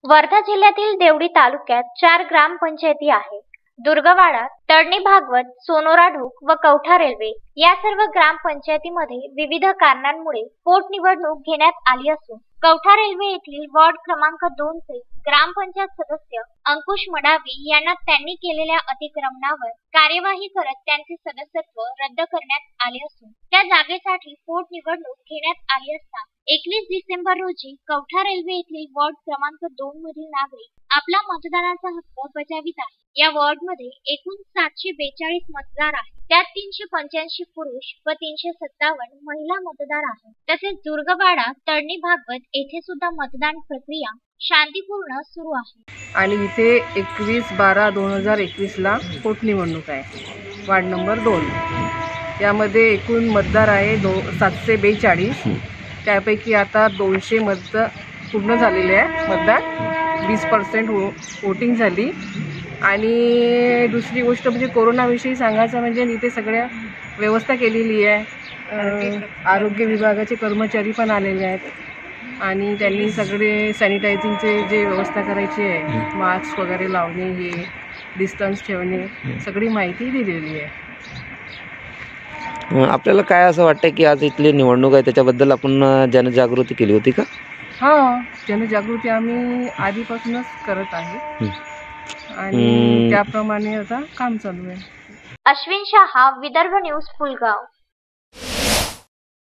वर्धा जिल्ह्यातील देवडी तालुक्यात 4 ग्रामपंचायती आहेत. दुर्गवाडा, तडणी भागवत, सोनोरा ढोक व कवठा रेल्वे या सर्व ग्रामपंचायतीमध्ये विविध कारणांमुळे पोटनिवडणूक घेण्यात आली असून कवठा रेल्वे येथील वॉर्ड क्रमांक 2 चे ग्रामपंचायत सदस्य अंकुश मडावी यांना त्यांनी केलेल्या अतिक्रमणावर कार्यवाही करत त्यांचे सदस्यत्व रद्द करण्यात आले असून त्या जागेसाठी पोटनिवडणूक घेण्यात आली असता 21 डिसेंबर रोजी कवठा रेल्वे येथील वॉर्ड क्रमांक 2 मधील नागरिक आपला मतदानाचा हक्क बजावित आहे. या वॉर्डमध्ये एकूण 742 मतदार आहेत. त्यात 385 पुरुष व 357 महिला मतदार आहेत. तसेच दुर्गवाडा, तडणी भागवत येथे सुद्धा मतदान प्रक्रिया शांतीपूर्ण सुरू आहे. आणि इथे 21/12/2021 ला पोटनिवडणूक आहे. वार्ड नंबर 2 यामध्ये एकूण मतदार आहे 742. त्यापैकी आता 200 मत पूर्ण झालेले आहे. मतदान 20% वोटिंग झाली. आणि दुसरी गोष्ट म्हणजे कोरोनाविषयी सांगायचं म्हणजे इथे सगळ्या व्यवस्था केलेली आहे. आरोग्य विभागाचे कर्मचारी पण आलेले आहेत आणि त्यांनी सगळे सॅनिटायझिंगचे जे व्यवस्था करायची आहे, मास्क वगैरे लावणे, हे डिस्टन्स ठेवणे, सगळी माहिती दिलेली आहे. आपल्याला काय असं वाटतं की आज इथली निवडणूक आहे त्याच्याबद्दल आपण जनजागृती केली होती का? हां, जनजागृती आम्ही आधीपासूनच करत आहे आणि त्याप्रमाणे आता काम चालू आहे. अश्विन शहा, विदर्भ न्यूज, फुलगाव.